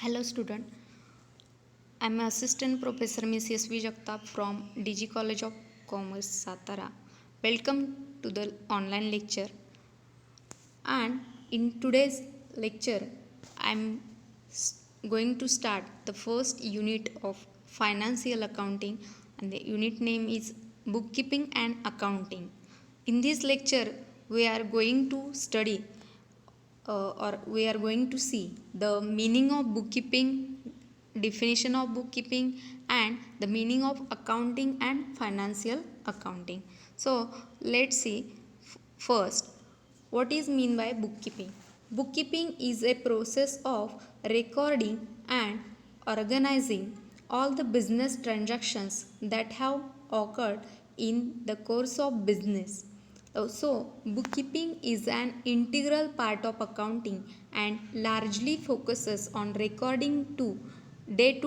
Hello student, I am Assistant Professor Ms. S.V. Jagtap from DG College of Commerce, Satara. Welcome to the online lecture, and in today's lecture I am going to start the first unit of financial accounting, and the unit name is bookkeeping and accounting. In this lecture we are going to study or we are going to see the meaning of bookkeeping, definition of bookkeeping, and the meaning of accounting and financial accounting. So let's see first what is mean by bookkeeping. Bookkeeping is a process of recording and organizing all the business transactions that have occurred in the course of business. So, bookkeeping is an integral part of accounting and largely focuses on recording to day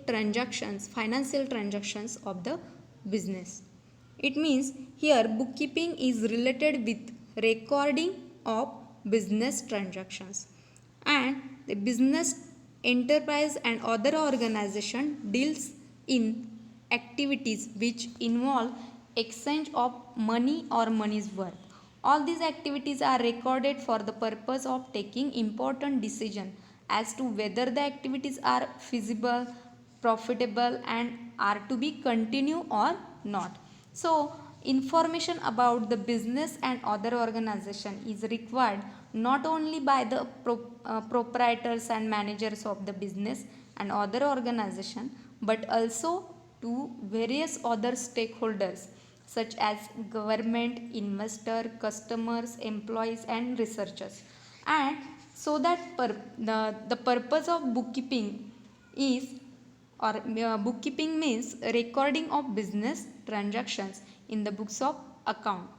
transactions, financial transactions of the business. It means here bookkeeping is related with recording of business transactions, and the business enterprise and other organization deals in activities which involve exchange of money or money's worth. All these activities are recorded for the purpose of taking important decision as to whether the activities are feasible, profitable, and are to be continue or not. So information about the business and other organization is required not only by the proprietors and managers of the business and other organization, but also to various other stakeholders such as government, investor, customers, employees, and researchers. And so that the purpose of bookkeeping is, or bookkeeping means recording of business transactions in the books of account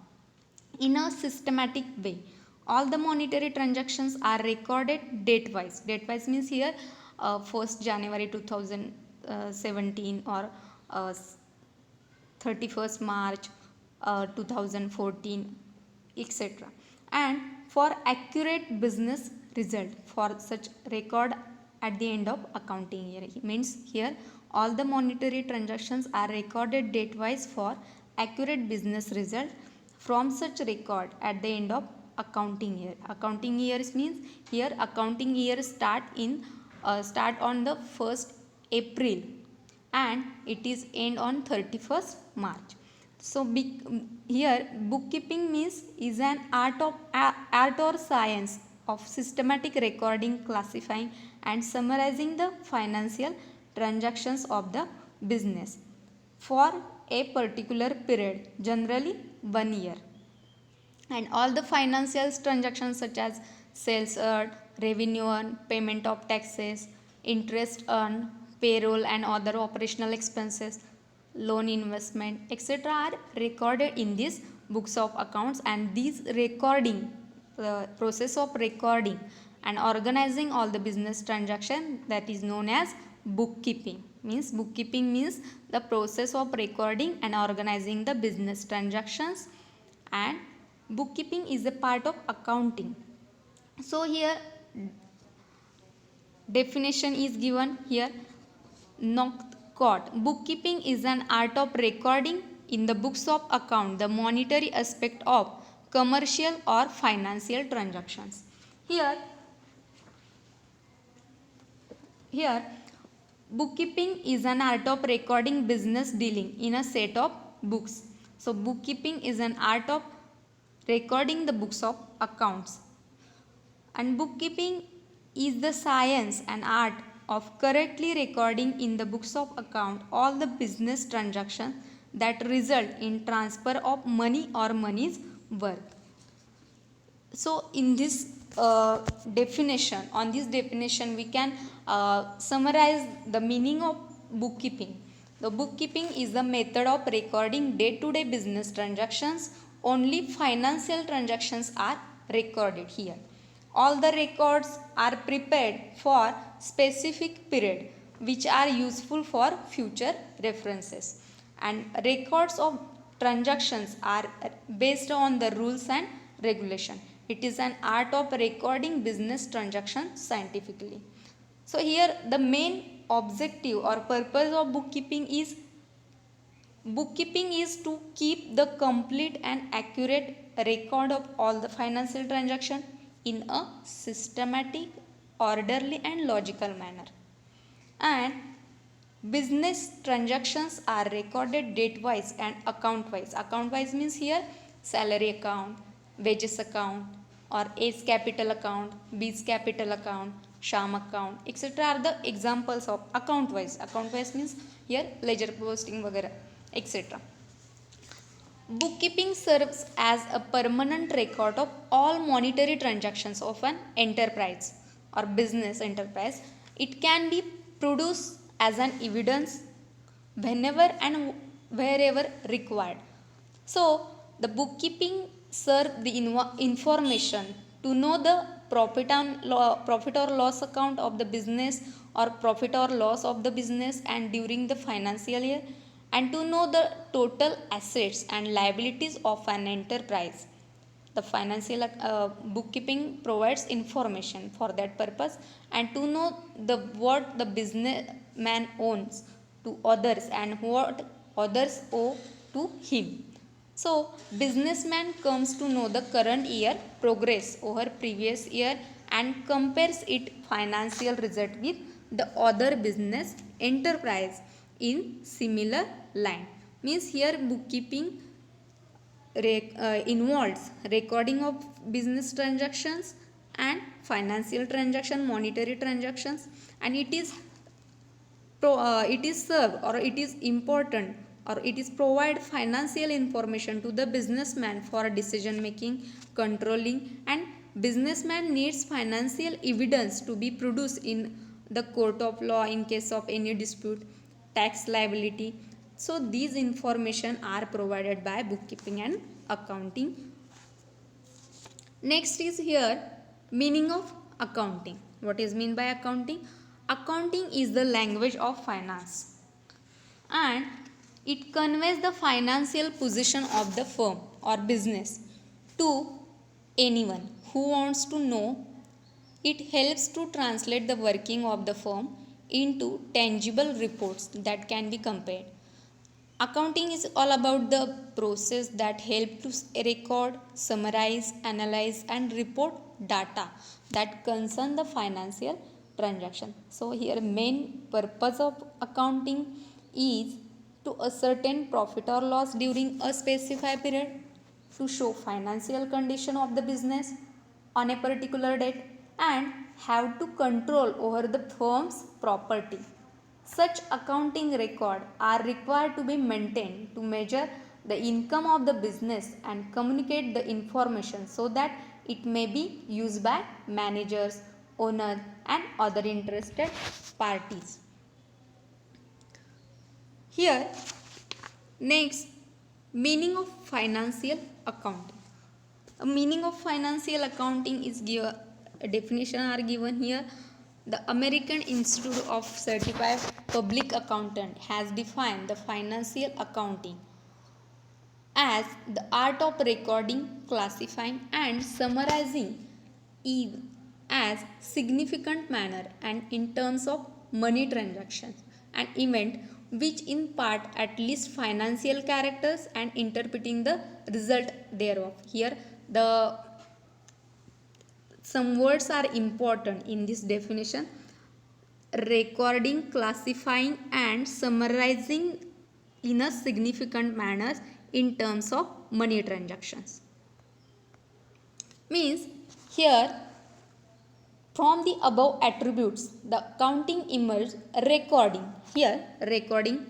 in a systematic way. All the monetary transactions are recorded date wise. Date wise means here 1st January 2017 or 31st March 2014, etc. And for accurate business result, for such record at the end of accounting year, it means here all the monetary transactions are recorded date wise for accurate business result from such record at the end of accounting year. Accounting years means here accounting year start on the 1st April and it is end on 31st March. So here bookkeeping means is an art or science of systematic recording, classifying, and summarizing the financial transactions of the business for a particular period, generally 1 year. And all the financial transactions such as sales earned, revenue earned, payment of taxes, interest earned, payroll and other operational expenses, loan investment, etc. are recorded in these books of accounts, and these recording, the process of recording and organizing all the business transaction, that is known as bookkeeping. Bookkeeping means the process of recording and organizing the business transactions, and bookkeeping is a part of accounting. So here definition is given here. Not caught. Bookkeeping is an art of recording in the books of account the monetary aspect of commercial or financial transactions. Here bookkeeping is an art of recording business dealing in a set of books. So bookkeeping is an art of recording the books of accounts, and bookkeeping is the science and art of correctly recording in the books of account all the business transactions that result in transfer of money or money's worth. So in this definition, on this definition we can summarize the meaning of bookkeeping. The bookkeeping is the method of recording day-to-day business transactions. Only financial transactions are recorded here. All the records are prepared for specific period which are useful for future references, and records of transactions are based on the rules and regulation. It is an art of recording business transactions scientifically. So here the main objective or purpose of bookkeeping is to keep the complete and accurate record of all the financial transaction in a systematic, orderly and logical manner. And business transactions are recorded date wise and account wise. Account wise means here salary account, wages account, or A's capital account, B's capital account, Sham account, etc. are the examples of account wise. Account wise means here ledger posting वगैरह etc. Bookkeeping serves as a permanent record of all monetary transactions of an enterprise or business enterprise. It can be produced as an evidence whenever and wherever required. So, the bookkeeping serves the information to know the profit or loss account of the business or profit or loss of the business and during the financial year, and to know the total assets and liabilities of an enterprise. The financial bookkeeping provides information for that purpose, and to know what the businessman owns to others and what others owe to him. So businessman comes to know the current year progress over previous year and compares its financial result with the other business enterprise in similar line. Means here bookkeeping involves recording of business transactions and financial transaction, monetary transactions, and it is served or it is important or it is provide financial information to the businessman for decision making, controlling, and businessman needs financial evidence to be produced in the court of law in case of any dispute, tax liability. So these information are provided by bookkeeping and accounting. Next is here meaning of accounting. What is mean by accounting? Accounting is the language of finance and it conveys the financial position of the firm or business to anyone who wants to know. It helps to translate the working of the firm into tangible reports that can be compared. Accounting is all about the process that help to record, summarize, analyze and report data that concern the financial transaction. So here main purpose of accounting is to ascertain profit or loss during a specified period, to show financial condition of the business on a particular date, and have to control over the firm's property. Such accounting records are required to be maintained to measure the income of the business and communicate the information so that it may be used by managers, owners, and other interested parties. Here, next, meaning of financial accounting. A meaning of financial accounting is given, a definition are given here. The American Institute of Certified Public Accountant has defined the financial accounting as the art of recording, classifying and summarizing in as significant manner and in terms of money transactions and event which in part at least financial characters and interpreting the result thereof. Here the some words are important in this definition: recording, classifying and summarizing in a significant manner in terms of money transactions. Means here from the above attributes the accounting emerged recording. Here recording,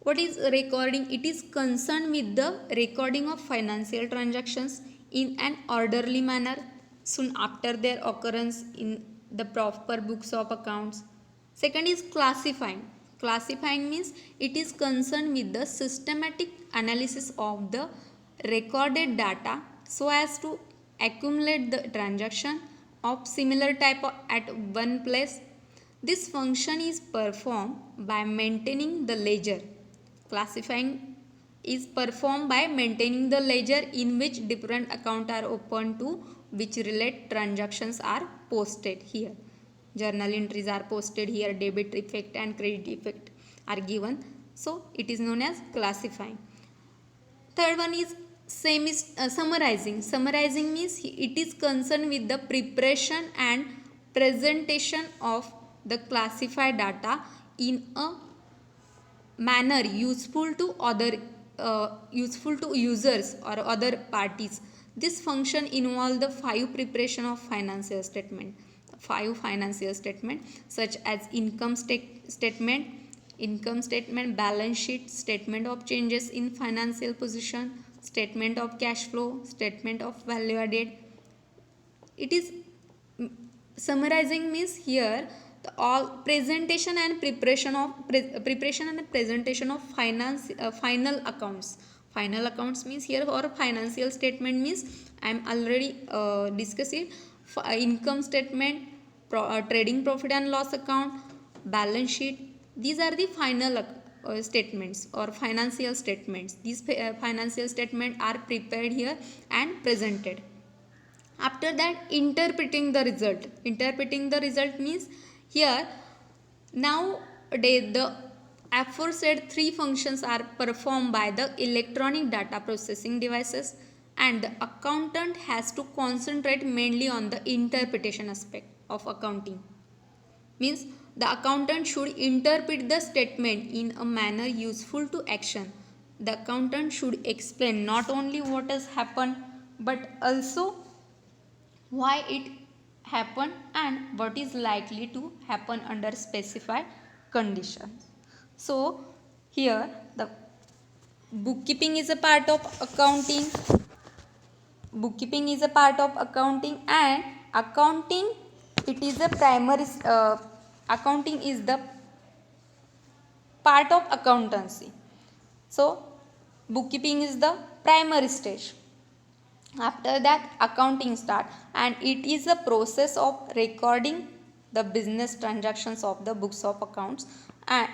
what is recording? It is concerned with the recording of financial transactions in an orderly manner soon after their occurrence in the proper books of accounts. Second is classifying. Classifying means it is concerned with the systematic analysis of the recorded data so as to accumulate the transaction of similar type at one place. This function is performed by maintaining the ledger. Classifying is performed by maintaining the ledger in which different accounts are open to which relate transactions are posted here. Journal entries are posted here. Debit effect and credit effect are given. So it is known as classifying. Third one is summarizing. Summarizing means it is concerned with the preparation and presentation of the classified data in a manner useful to users or other parties. This function involves the five preparation of financial statement. Five financial statement such as income statement, balance sheet, statement of changes in financial position, statement of cash flow, statement of value added. It is summarizing means here the all presentation and preparation and presentation of final accounts. Final accounts means here, or financial statement means I am already discussing income statement, trading profit and loss account, balance sheet. These are the final statements or financial statements. These financial statements are prepared here and presented. After that, interpreting the result means here nowadays the aforesaid three functions are performed by the electronic data processing devices, and the accountant has to concentrate mainly on the interpretation aspect of accounting. Means the accountant should interpret the statement in a manner useful to action. The accountant should explain not only what has happened but also why it happened and what is likely to happen under specified conditions. So here the bookkeeping is a part of accounting. Bookkeeping is a part of accounting, and accounting it is a primary accounting is the part of accountancy. So bookkeeping is the primary stage. After that, accounting start, and it is a process of recording the business transactions of the books of accounts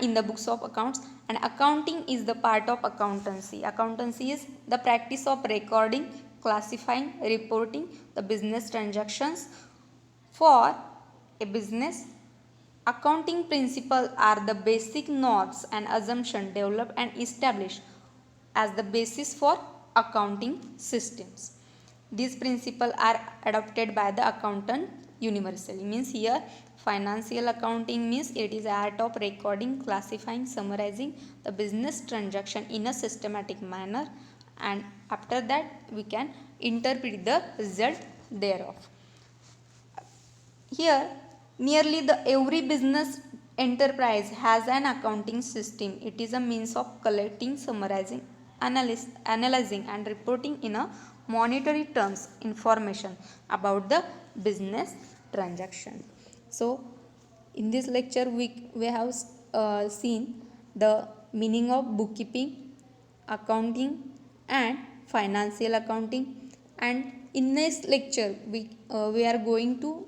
in the books of accounts. And accounting is the part of accountancy. Accountancy is the practice of recording, classifying, reporting the business transactions for a business. Accounting principles are the basic norms and assumptions developed and established as the basis for accounting systems. These principles are adopted by the accountant universally. Means here financial accounting means it is art of recording, classifying, summarizing the business transaction in a systematic manner, and after that we can interpret the result thereof. Here nearly every business enterprise has an accounting system. It is a means of collecting, summarizing, analyzing and reporting in a monetary terms information about the business transaction. So in this lecture we have seen the meaning of bookkeeping, accounting and financial accounting, and in this lecture we are going to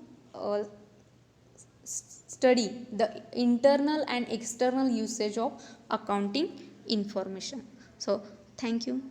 study the internal and external usage of accounting information. So thank you.